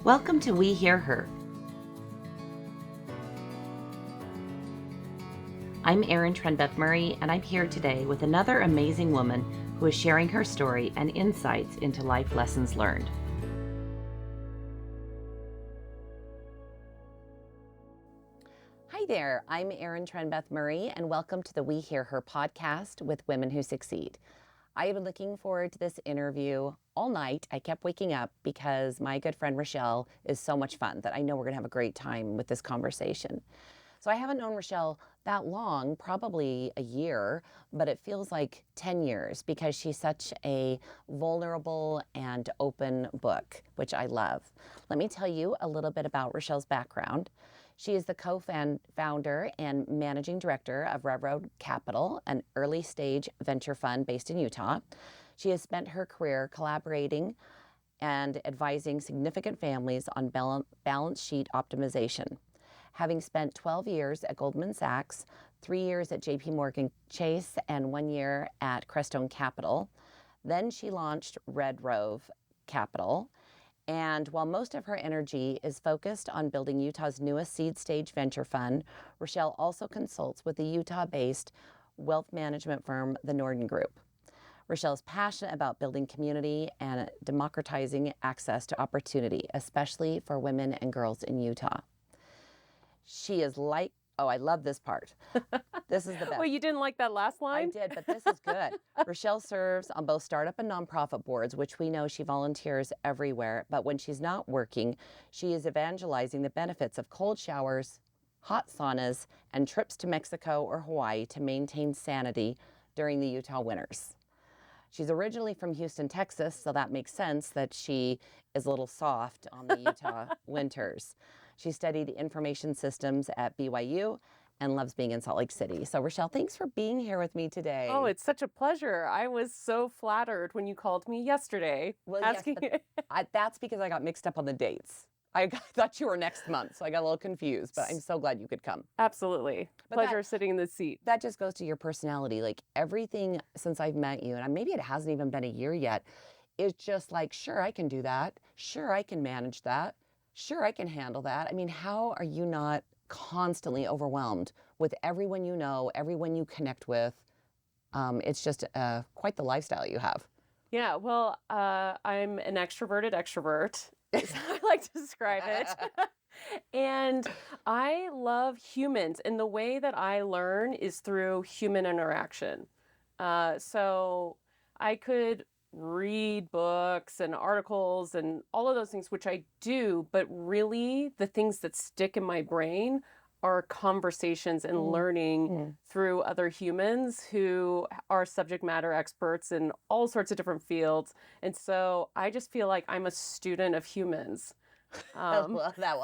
Welcome to We Hear Her. I'm Erin Trenbeth Murray, and I'm here today with another amazing woman who is sharing her story and insights into life lessons learned. Hi there, I'm Erin Trenbeth Murray, and welcome to the We Hear Her podcast with Women Who Succeed. I have been looking forward to this interview all night. I kept waking up because my good friend Rachelle is so much fun that I know we're going to have a great time with this conversation. So I haven't known Rachelle that long, probably a year, but it feels like 10 years because she's such a vulnerable and open book, which I love. Let me tell you a little bit about Rachelle's background. She is the co-founder and managing director of RevRoad Capital, an early stage venture fund based in Utah. She has spent her career collaborating and advising significant families on balance sheet optimization. Having spent 12 years at Goldman Sachs, 3 years at JP Morgan Chase, and 1 year at Crestone Capital. Then she launched RevRoad Capital. And while most of her energy is focused on building Utah's newest seed stage venture fund, Rachelle also consults with the Utah-based wealth management firm, the Norden Group. Rachelle is passionate about building community and democratizing access to opportunity, especially for women and girls in Utah. She is like, oh, I love this part. This is the best. Well, you didn't like that last line? I did, but this is good. Rachelle serves on both startup and nonprofit boards, which we know she volunteers everywhere. But when she's not working, she is evangelizing the benefits of cold showers, hot saunas, and trips to Mexico or Hawaii to maintain sanity during the Utah winters. She's originally from Houston, Texas, so that makes sense that she is a little soft on the Utah winters. She studied information systems at BYU and loves being in Salt Lake City. So Rachelle, thanks for being here with me today. Oh, it's such a pleasure. I was so flattered when you called me yesterday. Well, asking... yes, but that's because I got mixed up on the dates. I thought you were next month, so I got a little confused, but I'm so glad you could come. Absolutely. Pleasure sitting in the seat. That just goes to your personality. Like everything since I've met you, and maybe it hasn't even been a year yet, is just like, sure, I can do that. Sure, I can manage that. Sure, I can handle that. I mean, how are you not constantly overwhelmed with everyone you know, everyone you connect with? It's just quite the lifestyle you have. Yeah, well, I'm an extroverted extrovert, is how I like to describe it. And I love humans, and the way that I learn is through human interaction. So I could read books and articles and all of those things, which I do, but really the things that stick in my brain are conversations and learning through other humans who are subject matter experts in all sorts of different fields. And so I just feel like I'm a student of humans. I love that.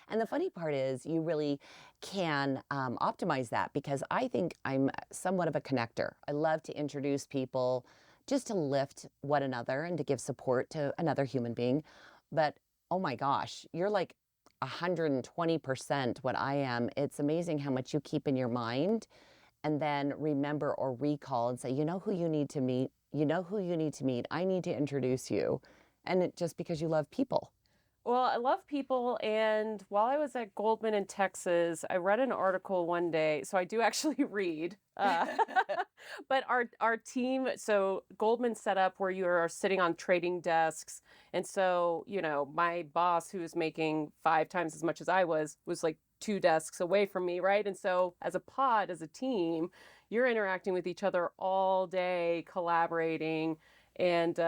And the funny part is you really can optimize that because I think I'm somewhat of a connector. I love to introduce people just to lift one another and to give support to another human being. But oh my gosh, you're like 120% what I am. It's amazing how much you keep in your mind and then remember or recall and say, you know who you need to meet, you know who you need to meet, I need to introduce you. And just because you love people. Well, I love people, and while I was at Goldman in Texas, I read an article one day, so I do actually read, but our team, so Goldman set up where you are sitting on trading desks, and so, you know, my boss, who was making 5 times as much as I was like 2 desks away from me, right? And so as a pod, as a team, you're interacting with each other all day, collaborating, and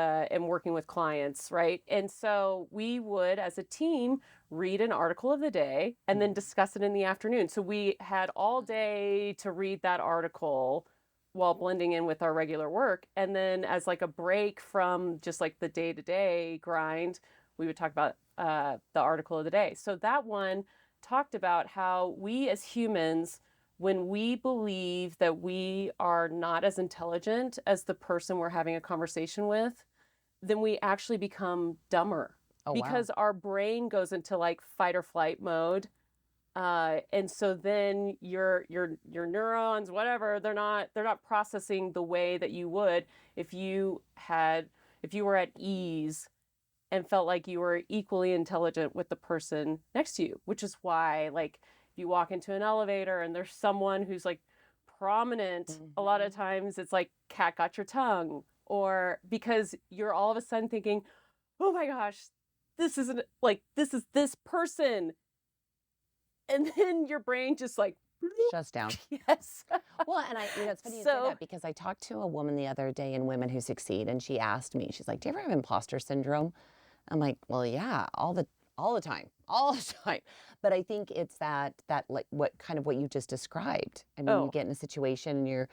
working with clients, right? And so we would, as a team, read an article of the day and then discuss it in the afternoon. So we had all day to read that article while blending in with our regular work. And then as like a break from just like the day-to-day grind, we would talk about the article of the day. So that one talked about how we as humans, when we believe that we are not as intelligent as the person we're having a conversation with, then we actually become dumber. Oh, because wow. our brain goes into like fight or flight mode. And so then your neurons, whatever, they're not processing the way that you would if you were at ease and felt like you were equally intelligent with the person next to you, which is why, like, if you walk into an elevator and there's someone who's like prominent, a lot of times it's like, cat got your tongue, or because you're all of a sudden thinking, oh my gosh, this isn't like, this is this person. And then your brain just like shuts down. yes. Well, and it's funny you say that, because I talked to a woman the other day in Women Who Succeed, and she asked me, she's like, do you ever have imposter syndrome? I'm like, well, yeah, all the time. But I think it's that like what you just described. I mean, you get in a situation and you're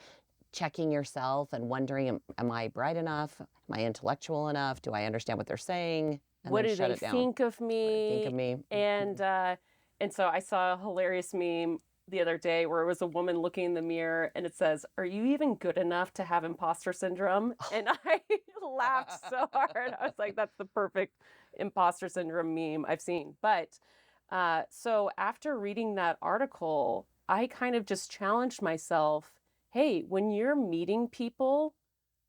checking yourself and wondering, am I bright enough? Am I intellectual enough? Do I understand what they're saying? And what then do shut they it down. think of me? Think of me. And so I saw a hilarious meme the other day where it was a woman looking in the mirror and it says, are you even good enough to have imposter syndrome? And I laughed so hard. I was like, that's the perfect imposter syndrome meme I've seen. But so after reading that article, I kind of just challenged myself, hey, when you're meeting people,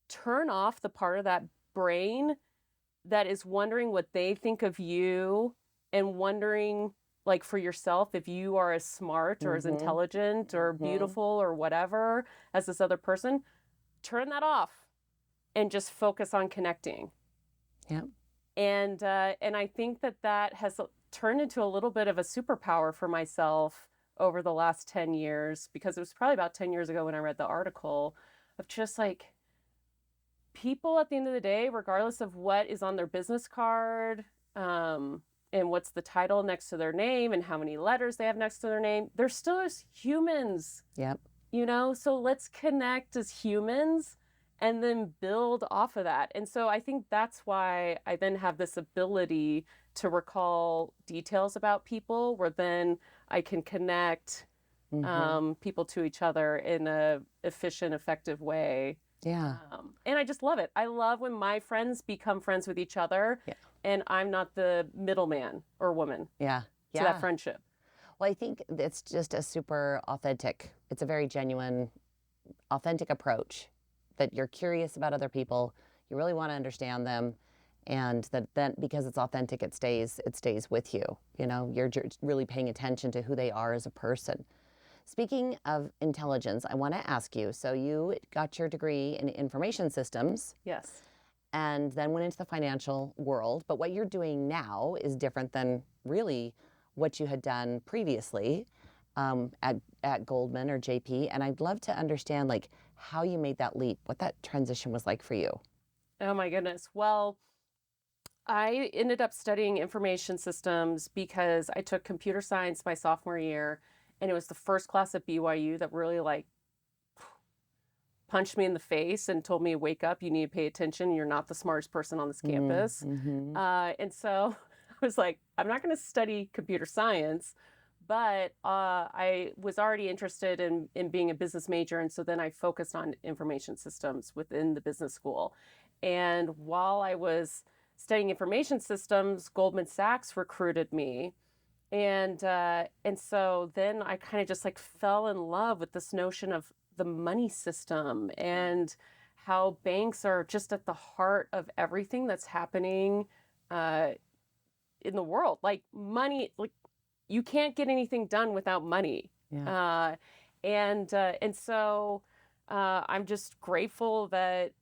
turn off the part of that brain that is wondering what they think of you and wondering, like, for yourself, if you are as smart or as intelligent or beautiful or whatever as this other person. Turn that off and just focus on connecting. Yeah. And I think that has turned into a little bit of a superpower for myself over the last 10 years, because it was probably about 10 years ago when I read the article of just like, people at the end of the day, regardless of what is on their business card, and what's the title next to their name and how many letters they have next to their name, they're still as humans. Yep. So let's connect as humans and then build off of that. And so I think that's why I then have this ability to recall details about people, where then I can connect people to each other in a efficient, effective way. Yeah. And I just love it. I love when my friends become friends with each other, and I'm not the middleman or woman to that friendship. Well, I think it's just a super authentic, it's a very genuine, authentic approach, that you're curious about other people, you really want to understand them, and that then because it's authentic, it stays with you. You're really paying attention to who they are as a person. Speaking of intelligence, I want to ask you, so you got your degree in information systems. Yes. And then went into the financial world. But what you're doing now is different than really what you had done previously at Goldman or JP. And I'd love to understand, like, how you made that leap, what that transition was like for you. Oh my goodness. Well, I ended up studying information systems because I took computer science my sophomore year, and it was the first class at BYU that really like punched me in the face and told me, wake up, you need to pay attention. You're not the smartest person on this campus. And so I was like, I'm not going to study computer science, but I was already interested in being a business major. And so then I focused on information systems within the business school. And while I was studying information systems, Goldman Sachs recruited me. And so then I kind of just like fell in love with this notion of the money system and how banks are just at the heart of everything that's happening in the world. Like money, like you can't get anything done without money. Yeah. And so I'm just grateful that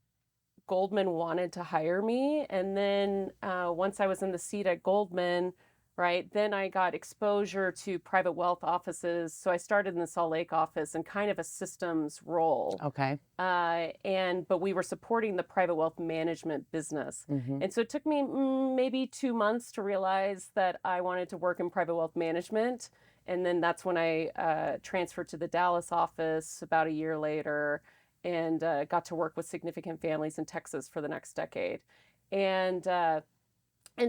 Goldman wanted to hire me. And then once I was in the seat at Goldman, right, then I got exposure to private wealth offices. So I started in the Salt Lake office in kind of a systems role. Okay. But we were supporting the private wealth management business. And so it took me maybe 2 months to realize that I wanted to work in private wealth management. And then that's when I transferred to the Dallas office about a year later, and got to work with significant families in Texas for the next decade. And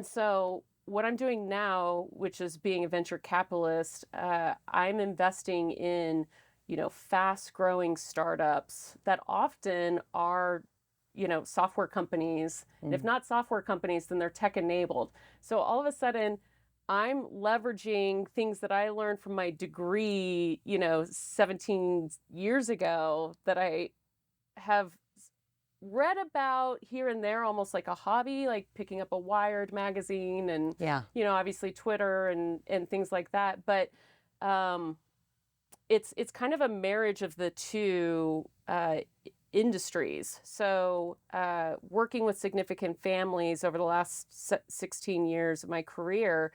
so what I'm doing now, which is being a venture capitalist, I'm investing in, fast-growing startups that often are, software companies. And if not software companies, then they're tech-enabled. So all of a sudden, I'm leveraging things that I learned from my degree, 17 years ago, that I have read about here and there, almost like a hobby, like picking up a Wired magazine and, Yeah. obviously Twitter and things like that. But it's kind of a marriage of the two industries. So working with significant families over the last 16 years of my career,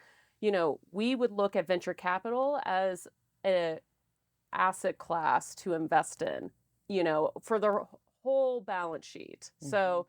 we would look at venture capital as a asset class to invest in, for the whole balance sheet. Mm-hmm. So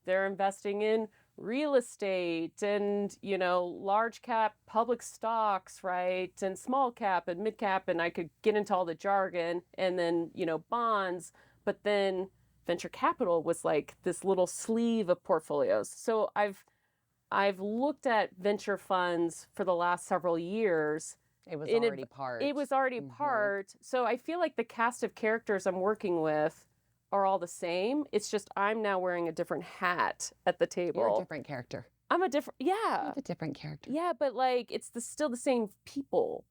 they're investing in real estate and, large cap public stocks, right? And small cap and mid cap. And I could get into all the jargon, and then, bonds. But then venture capital was like this little sleeve of portfolios. So I've looked at venture funds for the last several years. It was already part. It was already part. So I feel like the cast of characters I'm working with are all the same. It's just I'm now wearing a different hat at the table. You're a different character. I'm a different, yeah. You have a different character. Yeah, but like it's still the same people.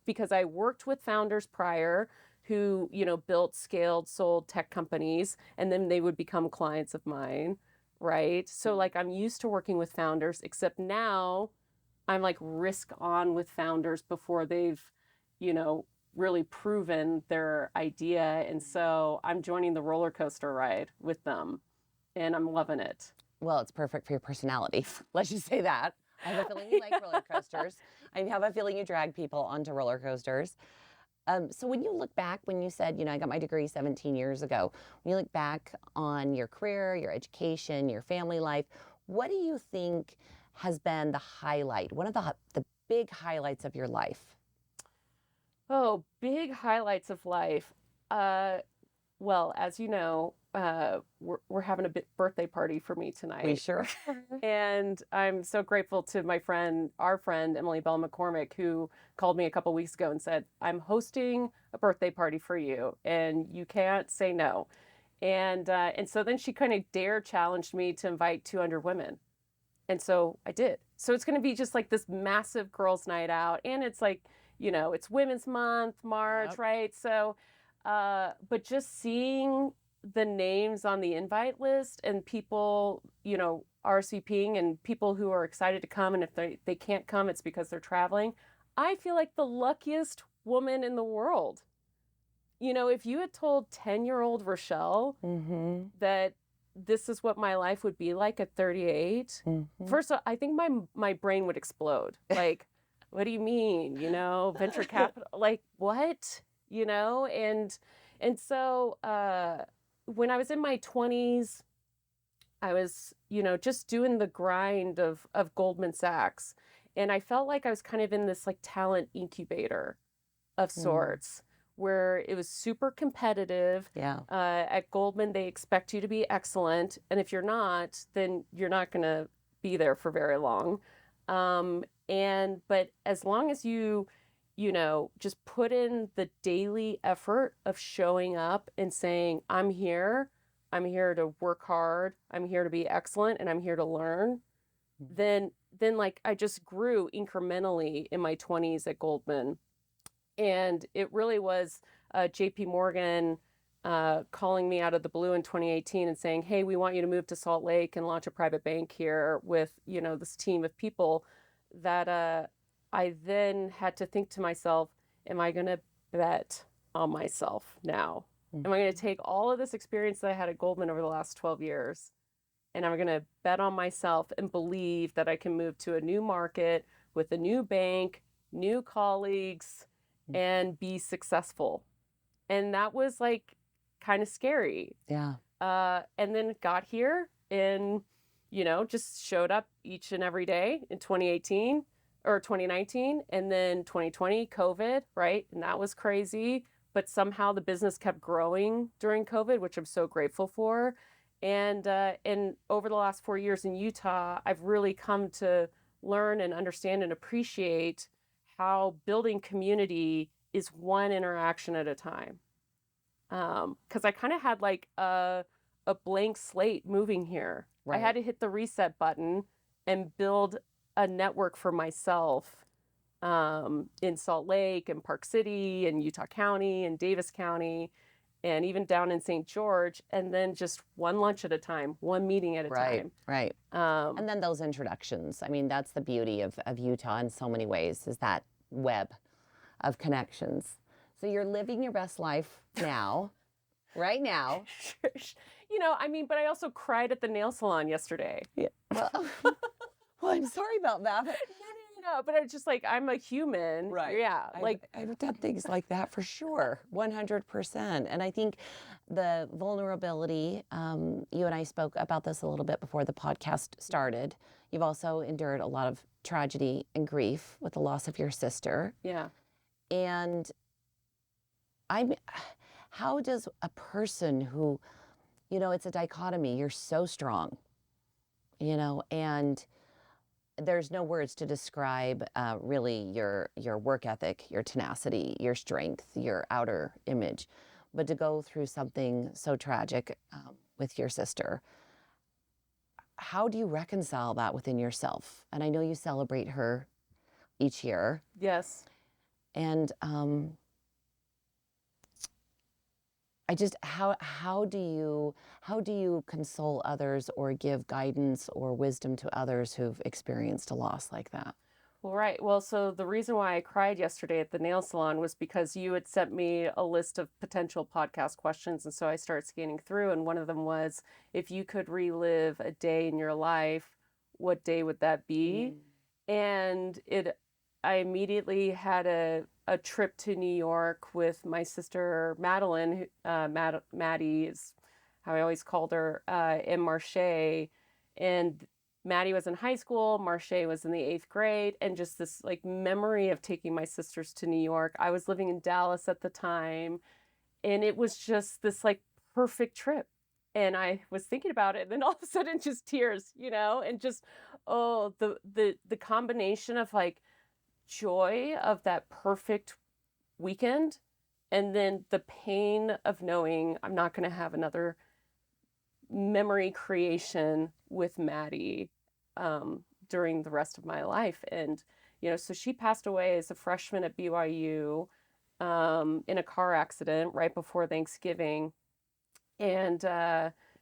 Because I worked with founders prior who, built, scaled, sold tech companies, and then they would become clients of mine, right? So like I'm used to working with founders, except now I'm like risk on with founders before they've, really proven their idea. And so I'm joining the roller coaster ride with them, and I'm loving it. Well, it's perfect for your personality. Let's just say that. I have a feeling you like roller coasters. I have a feeling you drag people onto roller coasters. So when you look back, when you said, I got my degree 17 years ago, when you look back on your career, your education, your family life, what do you think has been the highlight, one of the big highlights of your life? Oh, big highlights of life. Well, as you know, we're having a birthday party for me tonight. We sure. And I'm so grateful to our friend, Emily Bell McCormick, who called me a couple weeks ago and said, I'm hosting a birthday party for you and you can't say no. And so then she kind of challenged me to invite 200 women. And so I did. So it's going to be just like this massive girls' night out. And it's like, it's Women's Month, March, yep. Right? So, but just seeing the names on the invite list and people, RSVPing and people who are excited to come. And if they can't come, it's because they're traveling. I feel like the luckiest woman in the world. If you had told 10-year-old Rachelle that this is what my life would be like at 38, first of all, I think my brain would explode. Like, what do you mean? Venture capital, like what? And so when I was in my 20s, I was, just doing the grind of Goldman Sachs. And I felt like I was kind of in this like talent incubator of sorts, where it was super competitive. Yeah. At Goldman, they expect you to be excellent. And if you're not, then you're not going to be there for very long. But as long as you just put in the daily effort of showing up and saying, I'm here to work hard, I'm here to be excellent, and I'm here to learn, then like I just grew incrementally in my 20s at Goldman. And it really was JP Morgan calling me out of the blue in 2018 and saying, hey, we want you to move to Salt Lake and launch a private bank here with, this team of people, that I then had to think to myself, am I going to bet on myself now? Am I going to take all of this experience that I had at Goldman over the last 12 years, and I'm going to bet on myself and believe that I can move to a new market with a new bank, new colleagues, and be successful? And that was like kind of scary. Yeah. And then got here and, just showed up each and every day in 2018 or 2019. And then 2020, COVID, right? And that was crazy. But somehow the business kept growing during COVID, which I'm so grateful for. And over the last 4 years in Utah, I've really come to learn and understand and appreciate how building community is one interaction at a time. Because I kind of had like a blank slate moving here. Right. I had to hit the reset button and build a network for myself in Salt Lake and Park City and Utah County and Davis County. and even down in St. George, and then just one lunch at a time, one meeting at a time. Right. And then those introductions. I mean, that's the beauty of Utah in so many ways, is that web of connections. So you're living your best life now, right now. I mean, but I also cried at the nail salon yesterday. Yeah. Well, well, I'm sorry about that. But No, but it's just like, I'm a human. right. Yeah. I've done things like that for sure, 100%. And I think the vulnerability, you and I spoke about this a little bit before the podcast started. You've also endured a lot of tragedy and grief with the loss of your sister. Yeah. And how does a person who, it's a dichotomy, you're so strong, and there's no words to describe really your work ethic, your tenacity, your strength, your outer image, but to go through something so tragic with your sister, how do you reconcile that within yourself? And I know you celebrate her each year. Yes. And I just how do you console others or give guidance or wisdom to others who've experienced a loss like that? Well, right. Well, so the reason why I cried yesterday at the nail salon was because you had sent me a list of potential podcast questions. And so I started scanning through, and one of them was, if you could relive a day in your life, what day would that be? And I immediately had a trip to New York with my sister Madeline, Madie is how I always called her, and Marche. And Madie was in high school, Marche was in the 8th grade, and just this like memory of taking my sisters to New York. I was living in Dallas at the time, and it was just this like perfect trip. And I was thinking about it, and then all of a sudden just tears, and just, the combination of like joy of that perfect weekend, and then the pain of knowing I'm not going to have another memory creation with Madie during the rest of my life. And so she passed away as a freshman at BYU in a car accident right before Thanksgiving, and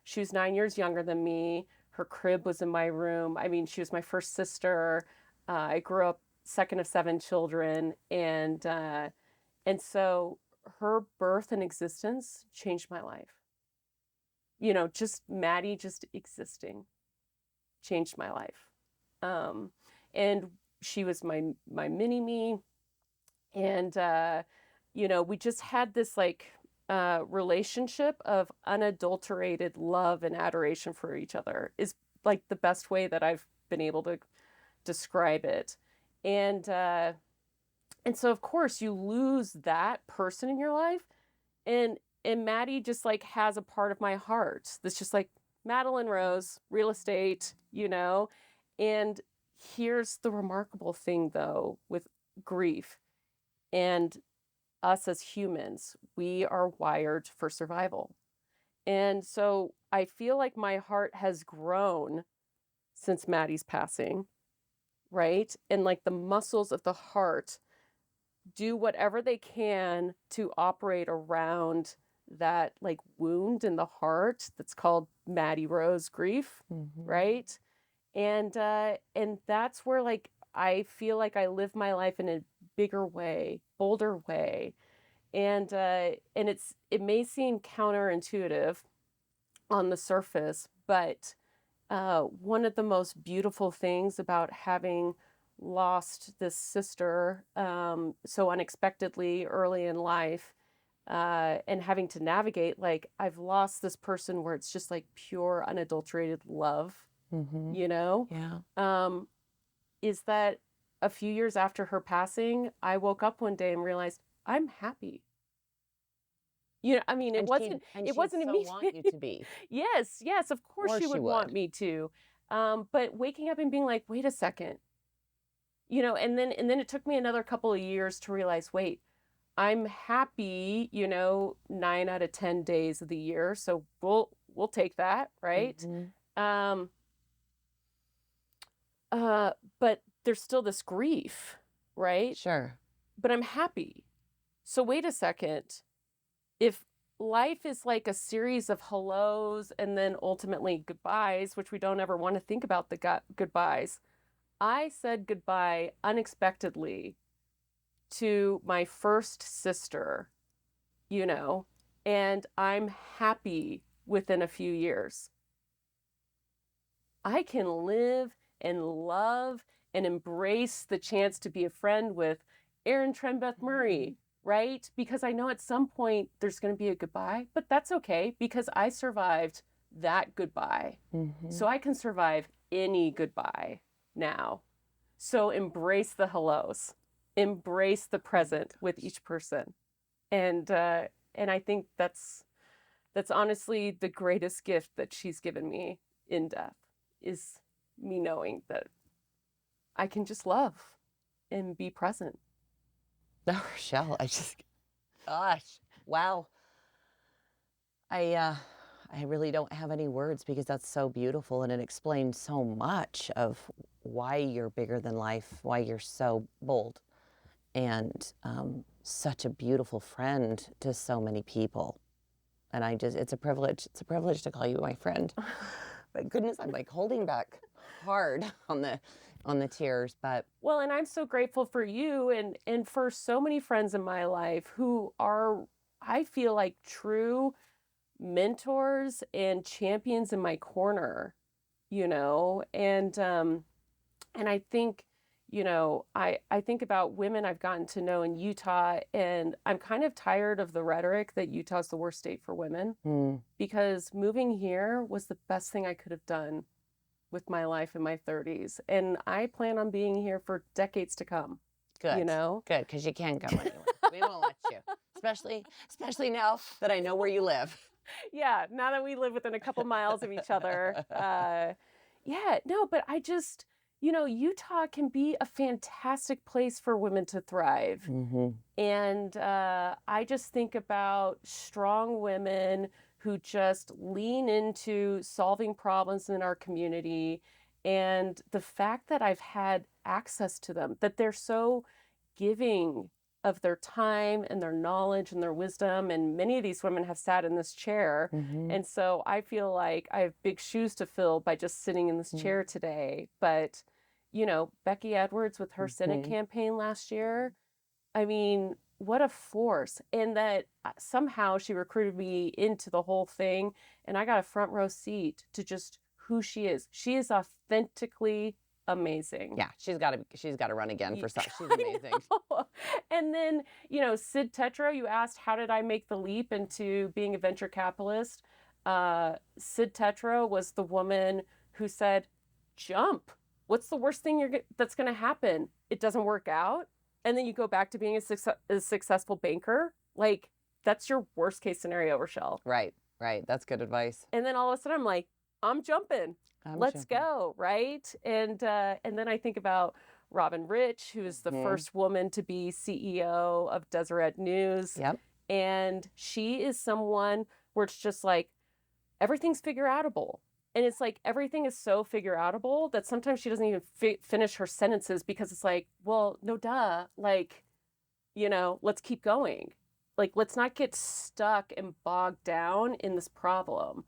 she was 9 years younger than me. Her crib was in my room. I mean, she was my first sister. I grew up second of 7 children, and so her birth and existence changed my life. Just Madie just existing changed my life. And she was my mini me, and we just had this like relationship of unadulterated love and adoration for each other, is like the best way that I've been able to describe it. And so of course you lose that person in your life, and Madie just like has a part of my heart that's just like Madeline Rose, real estate, and here's the remarkable thing though with grief and us as humans, we are wired for survival. And so I feel like my heart has grown since Madie's passing, right? And like the muscles of the heart do whatever they can to operate around that like wound in the heart that's called Madie Rose grief, right? And that's where like I feel like I live my life in a bigger way, bolder way. And it may seem counterintuitive on the surface, but one of the most beautiful things about having lost this sister so unexpectedly early in life, and having to navigate, like I've lost this person where it's just like pure unadulterated love, Yeah. is that a few years after her passing, I woke up one day and realized I'm happy. I mean, it wasn't immediate. Want you to be. Yes, of course she would want me to. But waking up and being like, wait a second, and then it took me another couple of years to realize, wait, I'm happy, 9 out of 10 days of the year. So we'll take that, right? But there's still this grief, right? Sure. But I'm happy. So wait a second. If life is like a series of hellos and then ultimately goodbyes, which we don't ever want to think about the goodbyes. I said goodbye unexpectedly to my first sister, you know, and I'm happy within a few years. I can live and love and embrace the chance to be a friend with Erin Trenbeth Murray, right? Because I know at some point there's going to be a goodbye, but that's okay because I survived that goodbye. So I can survive any goodbye now. So embrace the hellos, embrace the present with each person. And I think that's honestly the greatest gift that she's given me in death is me knowing that I can just love and be present. Oh, Rachelle, gosh, wow. I really don't have any words because that's so beautiful and it explains so much of why you're bigger than life, why you're so bold and such a beautiful friend to so many people. And it's a privilege to call you my friend. But goodness, I'm like holding back hard on the tears, but well, and I'm so grateful for you and for so many friends in my life who are, I feel like, true mentors and champions in my corner, you know, and I think, you know, I think about women I've gotten to know in Utah, and I'm kind of tired of the rhetoric that Utah's the worst state for women because moving here was the best thing I could have done with my life in my 30s. And I plan on being here for decades to come. good. You know? Good, because you can't go anywhere. We won't let you. Especially now that I know where you live. Yeah, now that we live within a couple miles of each other. Yeah, no, but I just, you know, Utah can be a fantastic place for women to thrive. And I just think about strong women who just lean into solving problems in our community. And the fact that I've had access to them, that they're so giving of their time and their knowledge and their wisdom. And many of these women have sat in this chair. And so I feel like I have big shoes to fill by just sitting in this chair today. But, you know, Becky Edwards with her Senate campaign last year, I mean, what a force. And that somehow she recruited me into the whole thing. And I got a front row seat to just who she is. She is authentically amazing. Yeah, she's got to run again for some. She's amazing. And then, you know, Sid Tetro, you asked, how did I make the leap into being a venture capitalist? Sid Tetro was the woman who said, jump. What's the worst thing that's going to happen? It doesn't work out. And then you go back to being a successful banker. Like, that's your worst case scenario, Rachelle. Right. That's good advice. And then all of a sudden I'm like, I'm jumping. Let's go, right? And then I think about Robin Rich, who is the first woman to be CEO of Deseret News. Yep. And she is someone where it's just like, everything's figure-outable. And it's like, everything is so figure-outable that sometimes she doesn't even finish her sentences because it's like, well, no duh. Like, you know, let's keep going. Like, let's not get stuck and bogged down in this problem.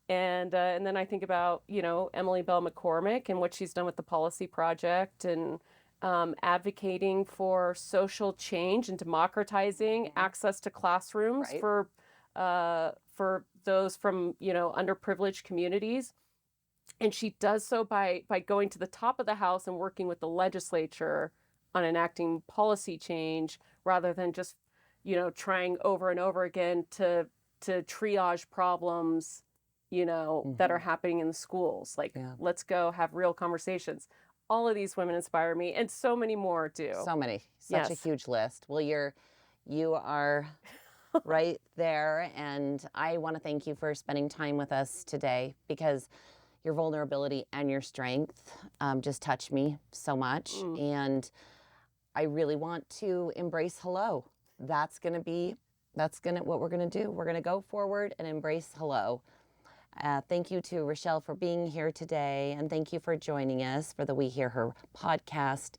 And then I think about, you know, Emily Bell McCormick and what she's done with the Policy Project and advocating for social change and democratizing access to classrooms for those from, you know, underprivileged communities. And she does so by going to the top of the House and working with the legislature on enacting policy change rather than just, you know, trying over and over again to triage problems, you know, that are happening in the schools. Like, let's go have real conversations. All of these women inspire me, and so many more do. So many. Such a huge list. Well, you are right there, and I want to thank you for spending time with us today because your vulnerability and your strength just touched me so much, and I really want to embrace hello. That's what we're gonna do. We're gonna go forward and embrace hello. Thank you to Rachelle for being here today, and thank you for joining us for the We Hear Her podcast,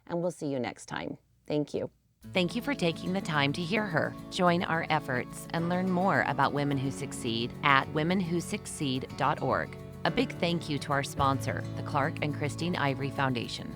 and we'll see you next time. Thank you. Thank you for taking the time to hear her. Join our efforts and learn more about Women Who Succeed at womenwhosucceed.org. A big thank you to our sponsor, the Clark and Christine Ivory Foundation.